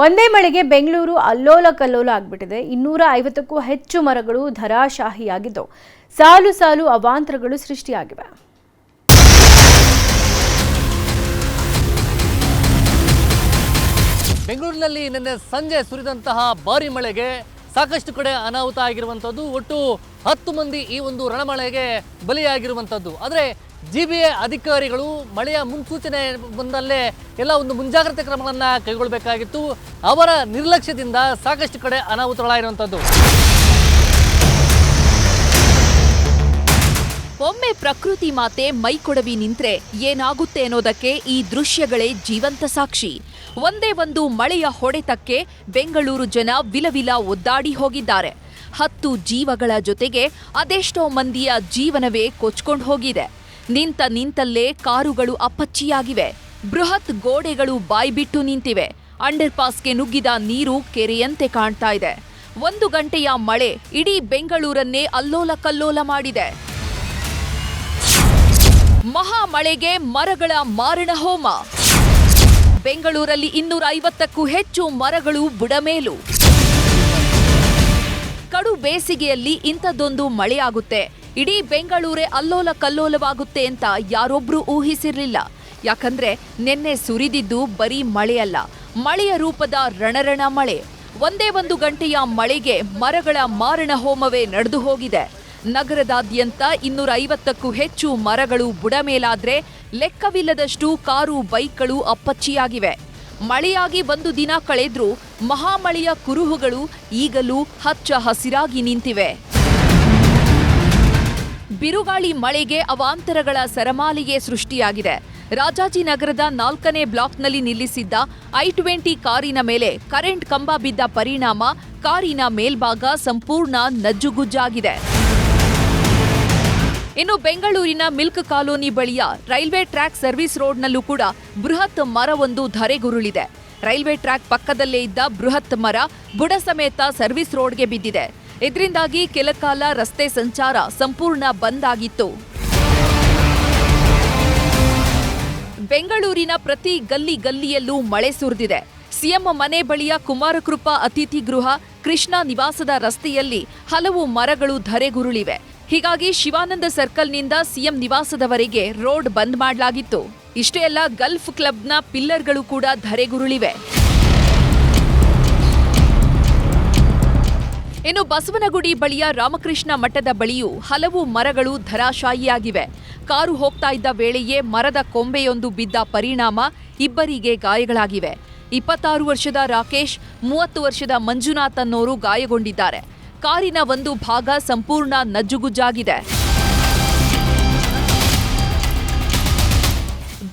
ಒಂದೇ ಮಳೆಗೆ ಬೆಂಗಳೂರು ಅಲ್ಲೋಲ ಕಲ್ಲೋಲ ಆಗ್ಬಿಟ್ಟಿದೆ. 250ಕ್ಕೂ ಹೆಚ್ಚು ಮರಗಳು ಧರಾಶಾಹಿಯಾಗಿದ್ದು ಸಾಲು ಸಾಲು ಅವಾಂತರಗಳು ಸೃಷ್ಟಿಯಾಗಿವೆ. ಬೆಂಗಳೂರಿನಲ್ಲಿ ನಿನ್ನೆ ಸಂಜೆ ಸುರಿದಂತಹ ಭಾರಿ ಮಳೆಗೆ ಸಾಕಷ್ಟು ಕಡೆ ಅನಾಹುತ ಆಗಿರುವಂಥದ್ದು. ಒಟ್ಟು 10 ಮಂದಿ ಈ ಒಂದು ರಣಮಳೆಗೆ ಬಲಿಯಾಗಿರುವಂಥದ್ದು. ಆದರೆ GBA ಅಧಿಕಾರಿಗಳು ಮಳೆಯ ಮುನ್ಸೂಚನೆ ಬಂದಲ್ಲೇ ಎಲ್ಲ ಒಂದು ಮುಂಜಾಗ್ರತೆ ಕ್ರಮಗಳನ್ನು ಕೈಗೊಳ್ಳಬೇಕಾಗಿತ್ತು. ಅವರ ನಿರ್ಲಕ್ಷ್ಯದಿಂದ ಸಾಕಷ್ಟು ಕಡೆ ಅನಾಹುತಗಳಾಗಿರುವಂಥದ್ದು. ಒಮ್ಮೆ ಪ್ರಕೃತಿ ಮಾತೆ ಮೈಕೊಡವಿ ನಿಂತ್ರೆ ಏನಾಗುತ್ತೆ ಅನ್ನೋದಕ್ಕೆ ಈ ದೃಶ್ಯಗಳೇ ಜೀವಂತ ಸಾಕ್ಷಿ. ಒಂದೇ ಒಂದು ಮಳೆಯ ಹೊಡೆತಕ್ಕೆ ಬೆಂಗಳೂರು ಜನ ವಿಲವಿಲ ಒದ್ದಾಡಿ ಹೋಗಿದ್ದಾರೆ. 10 ಜೀವಗಳ ಜೊತೆಗೆ ಅದೆಷ್ಟೋ ಮಂದಿಯ ಜೀವನವೇ ಕೊಚ್ಕೊಂಡು ಹೋಗಿದೆ. ನಿಂತಲ್ಲೇ ಕಾರುಗಳು ಅಪ್ಪಚ್ಚಿಯಾಗಿವೆ. ಬೃಹತ್ ಗೋಡೆಗಳು ಬಾಯ್ಬಿಟ್ಟು ನಿಂತಿವೆ. ಅಂಡರ್ ಪಾಸ್ಗೆ ನುಗ್ಗಿದ ನೀರು ಕೆರೆಯಂತೆ ಕಾಣ್ತಾ ಇದೆ. 1 ಗಂಟೆಯ ಮಳೆ ಇಡೀ ಬೆಂಗಳೂರನ್ನೇ ಅಲ್ಲೋಲ ಕಲ್ಲೋಲ ಮಾಡಿದೆ. ಮಹಾ ಮಳೆಗೆ ಮರಗಳ ಮಾರಣ ಹೋಮ. ಬೆಂಗಳೂರಲ್ಲಿ 250ಕ್ಕೂ ಹೆಚ್ಚು ಮರಗಳು ಬುಡಮೇಲು. ಕಡು ಬೇಸಿಗೆಯಲ್ಲಿ ಇಂಥದ್ದೊಂದು ಮಳೆಯಾಗುತ್ತೆ, ಇಡೀ ಬೆಂಗಳೂರೇ ಅಲ್ಲೋಲ ಕಲ್ಲೋಲವಾಗುತ್ತೆ ಅಂತ ಯಾರೊಬ್ರೂ ಊಹಿಸಿರ್ಲಿಲ್ಲ. ಯಾಕಂದ್ರೆ ನಿನ್ನೆ ಸುರಿದಿದ್ದು ಬರೀ ಮಳೆಯಲ್ಲ, ಮಳೆಯ ರೂಪದ ರಣರಣ ಮಳೆ. ಒಂದೇ 1 ಗಂಟೆಯ ಮಳೆಗೆ ಮರಗಳ ಮಾರಣ ಹೋಮವೇ ನಡೆದು ಹೋಗಿದೆ. ನಗರದಾದ್ಯಂತ 250ಕ್ಕೂ ಹೆಚ್ಚು ಮರಗಳು ಬುಡಮೇಲಾದ್ರೆ ಲೆಕ್ಕವಿಲ್ಲದಷ್ಟು ಕಾರು ಬೈಕ್ಗಳು ಅಪ್ಪಚ್ಚಿಯಾಗಿವೆ. ಮಳೆಯಾಗಿ 1 ದಿನ ಕಳೆದ್ರೂ ಮಹಾಮಳೆಯ ಕುರುಹುಗಳು ಈಗಲೂ ಹಚ್ಚ ಹಸಿರಾಗಿ ನಿಂತಿವೆ. ಬಿರುಗಾಳಿ ಮಳೆಗೆ ಅವಾಂತರಗಳ ಸರಮಾಲಿಗೆ ಸೃಷ್ಟಿಯಾಗಿದೆ. ರಾಜಾಜಿನಗರದ 4ನೇ ಬ್ಲಾಕ್ನಲ್ಲಿ ನಿಲ್ಲಿಸಿದ್ದ I-20 ಕಾರಿನ ಮೇಲೆ ಕರೆಂಟ್ ಕಂಬ ಬಿದ್ದ ಪರಿಣಾಮ ಕಾರಿನ ಮೇಲ್ಭಾಗ ಸಂಪೂರ್ಣ ನಜ್ಜುಗುಜ್ಜಾಗಿದೆ. ಇನ್ನು ಬೆಂಗಳೂರಿನ ಮಿಲ್ಕ್ ಕಾಲೋನಿ ಬಳಿಯ ರೈಲ್ವೆ ಟ್ರ್ಯಾಕ್ ಸರ್ವಿಸ್ ರೋಡ್ನಲ್ಲೂ ಕೂಡ ಬೃಹತ್ ಮರವೊಂದು ಧರೆಗುರುಳಿದೆ. ರೈಲ್ವೆ ಟ್ರ್ಯಾಕ್ ಪಕ್ಕದಲ್ಲೇ ಇದ್ದ ಬೃಹತ್ ಮರ ಬುಡ ಸಮೇತ ಸರ್ವಿಸ್ ರೋಡ್ಗೆ ಬಿದ್ದಿದೆ. ಇದರಿಂದಾಗಿ ಕೆಲಕಾಲ ರಸ್ತೆ ಸಂಚಾರ ಸಂಪೂರ್ಣ ಬಂದ್ ಆಗಿತ್ತು. ಬೆಂಗಳೂರಿನ ಪ್ರತಿ ಗಲ್ಲಿಯಲ್ಲೂ ಮಳೆ ಸುರಿದಿದೆ. ಸಿಎಂ ಮನೆ ಬಳಿಯ ಕುಮಾರಕೃಪಾ ಅತಿಥಿ ಗೃಹ, ಕೃಷ್ಣ ನಿವಾಸದ ರಸ್ತೆಯಲ್ಲಿ ಹಲವು ಮರಗಳು ಧರೆಗುರುಳಿವೆ. ಹೀಗಾಗಿ ಶಿವಾನಂದ ಸರ್ಕಲ್ನಿಂದ ಸಿಎಂ ನಿವಾಸದವರೆಗೆ ರೋಡ್ ಬಂದ್ ಮಾಡಲಾಗಿತ್ತು. ಇಷ್ಟೇ ಅಲ್ಲ, ಗಲ್ಫ್ ಕ್ಲಬ್ನ ಪಿಲ್ಲರ್ಗಳು ಕೂಡ ಧರೆಗುರುಳಿವೆ. ಇನ್ನು ಬಸವನಗುಡಿ ಬಳಿಯ ರಾಮಕೃಷ್ಣ ಮಠದ ಬಳಿಯೂ ಹಲವು ಮರಗಳು ಧರಾಶಾಯಿಯಾಗಿವೆ. ಕಾರು ಹೋಗ್ತಾ ಇದ್ದ ವೇಳೆಯೇ ಮರದ ಕೊಂಬೆಯೊಂದು ಬಿದ್ದ ಪರಿಣಾಮ ಇಬ್ಬರಿಗೆ ಗಾಯಗಳಾಗಿವೆ. 26 ವರ್ಷದ ರಾಕೇಶ್, 30 ವರ್ಷದ ಮಂಜುನಾಥ್ ಅನ್ನೋರು ಗಾಯಗೊಂಡಿದ್ದಾರೆ. ಕಾರಿನ ಒಂದು ಭಾಗ ಸಂಪೂರ್ಣ ನಜ್ಜುಗುಜ್ಜಾಗಿದೆ.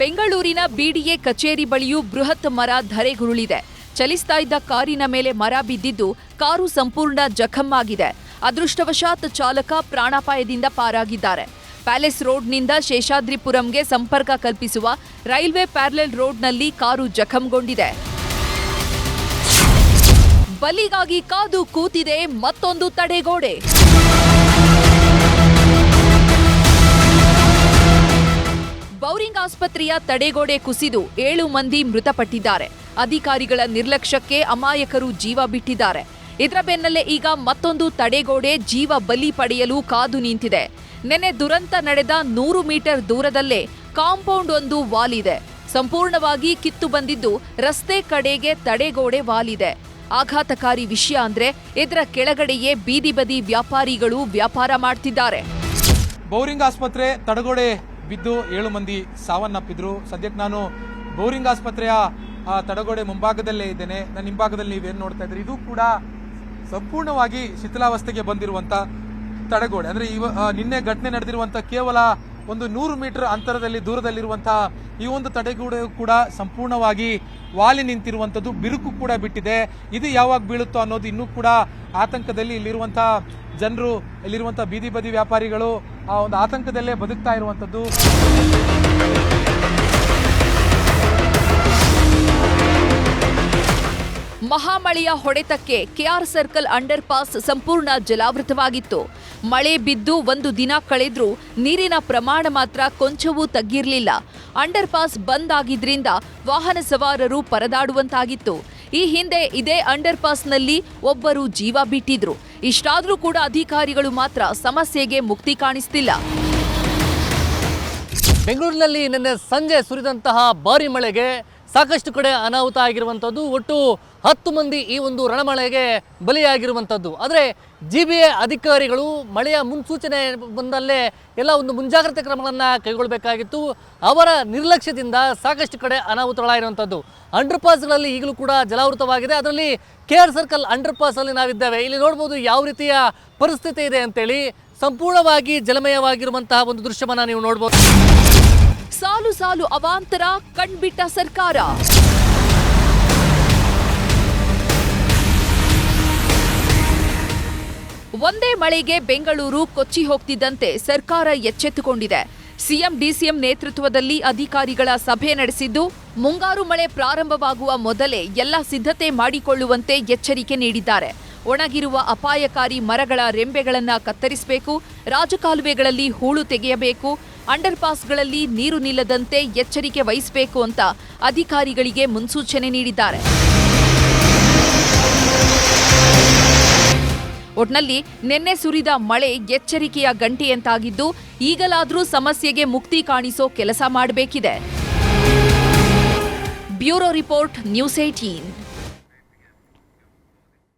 ಬೆಂಗಳೂರಿನ BDA ಕಚೇರಿ ಬಳಿಯೂ ಬೃಹತ್ ಮರ ಧರೆಗುರುಳಿದೆ. ಚಲಿಸ್ತಾ ಇದ್ದ ಕಾರಿನ ಮೇಲೆ ಮರ ಬಿದ್ದಿದ್ದು ಕಾರು ಸಂಪೂರ್ಣ ಜಖಂ ಆಗಿದೆ. ಅದೃಷ್ಟವಶಾತ್ ಚಾಲಕ ಪ್ರಾಣಾಪಾಯದಿಂದ ಪಾರಾಗಿದ್ದಾರೆ. ಪ್ಯಾಲೇಸ್ ರೋಡ್ನಿಂದ ಶೇಷಾದ್ರಿಪುರಂಗೆ ಸಂಪರ್ಕ ಕಲ್ಪಿಸುವ ರೈಲ್ವೆ ಪ್ಯಾರಲಲ್ ರೋಡ್ನಲ್ಲಿ ಕಾರು ಜಖಂಗೊಂಡಿದೆ. ಬಲಿಗಾಗಿ ಕಾದು ಕೂತಿದೆ ಮತ್ತೊಂದು ತಡೆಗೋಡೆ. ಬೌರಿಂಗ್ ಆಸ್ಪತ್ರೆಯ ತಡೆಗೋಡೆ ಕುಸಿದು 7 ಮಂದಿ ಮೃತಪಟ್ಟಿದ್ದಾರೆ. ಅಧಿಕಾರಿಗಳ ನಿರ್ಲಕ್ಷ್ಯಕ್ಕೆ ಅಮಾಯಕರು ಜೀವ ಬಿಟ್ಟಿದ್ದಾರೆ. ಇದರ ಬೆನ್ನಲ್ಲೇ ಈಗ ಮತ್ತೊಂದು ತಡೆಗೋಡೆ ಜೀವ ಬಲಿ ಪಡೆಯಲು ಕಾದು ನಿಂತಿದೆ. ನಿನ್ನೆ ದುರಂತ ನಡೆದ 100 ಮೀಟರ್ ದೂರದಲ್ಲೇ ಕಾಂಪೌಂಡ್ ಒಂದು ವಾಲಿದೆ. ಸಂಪೂರ್ಣವಾಗಿ ಕಿತ್ತು ಬಂದಿದ್ದು ರಸ್ತೆ ಕಡೆಗೆ ತಡೆಗೋಡೆ ವಾಲಿದೆ. ಆಘಾತಕಾರಿ ವಿಷಯ ಅಂದ್ರೆ ಇದರ ಕೆಳಗಡೆಯೇ ಬೀದಿ ಬದಿ ವ್ಯಾಪಾರಿಗಳು ವ್ಯಾಪಾರ ಮಾಡ್ತಿದ್ದಾರೆ. ಬೌರಿಂಗ್ ಆಸ್ಪತ್ರೆ ತಡೆಗೋಡೆ ಬಿದ್ದು 7 ಮಂದಿ ಸಾವನ್ನಪ್ಪಿದ್ರು. ಸದ್ಯಕ್ಕೆ ನಾನು ಬೌರಿಂಗ್ ಆಸ್ಪತ್ರೆಯ ತಡೆಗೋಡೆ ಮುಂಭಾಗದಲ್ಲೇ ಇದ್ದೇನೆ. ನನ್ನ ಹಿಂಭಾಗದಲ್ಲಿ ನೀವೇನು ನೋಡ್ತಾ ಇದ್ರಿ, ಇದು ಕೂಡ ಸಂಪೂರ್ಣವಾಗಿ ಶಿಥಿಲಾವಸ್ಥೆಗೆ ಬಂದಿರುವಂತ ತಡೆಗೋಡೆ. ಅಂದ್ರೆ ನಿನ್ನೆ ಘಟನೆ ನಡೆದಿರುವಂತ ಕೇವಲ ಒಂದು 100 ಮೀಟರ್ ಅಂತರದಲ್ಲಿ ದೂರದಲ್ಲಿರುವಂತಹ ಈ ಒಂದು ತಡೆಗೋಡೆ ಕೂಡ ಸಂಪೂರ್ಣವಾಗಿ ವಾಲಿ ನಿಂತಿರುವಂತದ್ದು, ಬಿರುಕು ಕೂಡ ಬಿಟ್ಟಿದೆ. ಇದು ಯಾವಾಗ ಬೀಳುತ್ತೋ ಅನ್ನೋದು ಇನ್ನೂ ಕೂಡ ಆತಂಕದಲ್ಲಿ ಇಲ್ಲಿರುವಂತಹ ಜನರು, ಇಲ್ಲಿರುವಂತಹ ಬೀದಿ ಬದಿ ವ್ಯಾಪಾರಿಗಳು ಆ ಒಂದು ಆತಂಕದಲ್ಲೇ ಬದುಕ್ತಾ ಇರುವಂತದ್ದು. ಮಹಾಮಳೆಯ ಹೊಡೆತಕ್ಕೆ ಕೆಆರ್ ಸರ್ಕಲ್ ಅಂಡರ್ ಪಾಸ್ ಸಂಪೂರ್ಣ ಜಲಾವೃತವಾಗಿತ್ತು. ಮಳೆ ಬಿದ್ದು 1 ದಿನ ಕಳೆದ್ರೂ ನೀರಿನ ಪ್ರಮಾಣ ಮಾತ್ರ ಕೊಂಚವೂ ತಗ್ಗಿರಲಿಲ್ಲ. ಅಂಡರ್ ಪಾಸ್ ಬಂದ್ ಆಗಿದ್ರಿಂದ ವಾಹನ ಸವಾರರು ಪರದಾಡುವಂತಾಗಿತ್ತು. ಈ ಹಿಂದೆ ಇದೇ ಅಂಡರ್ ಪಾಸ್ನಲ್ಲಿ ಒಬ್ಬರು ಜೀವ ಬಿಟ್ಟಿದ್ರು. ಇಷ್ಟಾದ್ರೂ ಕೂಡ ಅಧಿಕಾರಿಗಳು ಮಾತ್ರ ಸಮಸ್ಯೆಗೆ ಮುಕ್ತಿ ಕಾಣಿಸ್ತಿಲ್ಲ. ಬೆಂಗಳೂರಿನಲ್ಲಿ ನಿನ್ನೆ ಸಂಜೆ ಸುರಿದಂತಹ ಭಾರಿ ಮಳೆಗೆ ಸಾಕಷ್ಟು ಕಡೆ ಅನಾಹುತ ಆಗಿರುವಂಥದ್ದು. ಒಟ್ಟು 10 ಮಂದಿ ಈ ಒಂದು ರಣಮಳೆಗೆ ಬಲಿಯಾಗಿರುವಂಥದ್ದು. ಆದರೆ GBA ಅಧಿಕಾರಿಗಳು ಮಳೆಯ ಮುನ್ಸೂಚನೆ ಬಂದಲ್ಲೇ ಎಲ್ಲ ಒಂದು ಮುಂಜಾಗ್ರತೆ ಕ್ರಮಗಳನ್ನು ಕೈಗೊಳ್ಳಬೇಕಾಗಿತ್ತು. ಅವರ ನಿರ್ಲಕ್ಷ್ಯದಿಂದ ಸಾಕಷ್ಟು ಕಡೆ ಅನಾಹುತಗಳಾಗಿರುವಂಥದ್ದು. ಅಂಡರ್ ಪಾಸ್ಗಳಲ್ಲಿ ಈಗಲೂ ಕೂಡ ಜಲಾವೃತವಾಗಿದೆ. ಅದರಲ್ಲಿ KR ಸರ್ಕಲ್ ಅಂಡರ್ ಪಾಸಲ್ಲಿ ನಾವಿದ್ದೇವೆ. ಇಲ್ಲಿ ನೋಡ್ಬೋದು ಯಾವ ರೀತಿಯ ಪರಿಸ್ಥಿತಿ ಇದೆ ಅಂತೇಳಿ. ಸಂಪೂರ್ಣವಾಗಿ ಜಲಮಯವಾಗಿರುವಂತಹ ಒಂದು ದೃಶ್ಯವನ್ನು ನೀವು ನೋಡ್ಬೋದು. ಸಾಲು ಸಾಲು ಅವಾಂತರ ಕಣ್ಬಿಟ್ಟ ಸರ್ಕಾರ. ಒಂದೇ ಮಳೆಗೆ ಬೆಂಗಳೂರು ಕೊಚ್ಚಿ ಹೋಗ್ತಿದ್ದಂತೆ ಸರ್ಕಾರ ಎಚ್ಚೆತ್ತುಕೊಂಡಿದೆ. ಸಿಎಂ ಡಿಸಿಎಂ ನೇತೃತ್ವದಲ್ಲಿ ಅಧಿಕಾರಿಗಳ ಸಭೆ ನಡೆಸಿದ್ದು, ಮುಂಗಾರು ಮಳೆ ಪ್ರಾರಂಭವಾಗುವ ಮೊದಲೇ ಎಲ್ಲ ಸಿದ್ಧತೆ ಮಾಡಿಕೊಳ್ಳುವಂತೆ ಎಚ್ಚರಿಕೆ ನೀಡಿದ್ದಾರೆ. ಒಣಗಿರುವ ಅಪಾಯಕಾರಿ ಮರಗಳ ರೆಂಬೆಗಳನ್ನು ಕತ್ತರಿಸಬೇಕು, ರಾಜಕಾಲುವೆಗಳಲ್ಲಿ ಹೂಳು ತೆಗೆಯಬೇಕು, ಅಂಡರ್ ಪಾಸ್ಗಳಲ್ಲಿ ನೀರು ನಿಲ್ಲದಂತೆ ಎಚ್ಚರಿಕೆ ವಹಿಸಬೇಕು ಅಂತ ಅಧಿಕಾರಿಗಳಿಗೆ ಮುನ್ಸೂಚನೆ ನೀಡಿದ್ದಾರೆ. ಒಟ್ನಲ್ಲಿ ನಿನ್ನೆ ಸುರಿದ ಮಳೆ ಎಚ್ಚರಿಕೆಯ ಗಂಟೆಯಂತಾಗಿದ್ದು, ಈಗಲಾದರೂ ಸಮಸ್ಯೆಗೆ ಮುಕ್ತಿ ಕಾಣಿಸೋ ಕೆಲಸ ಮಾಡಬೇಕಿದೆ. Bureau report, news 18.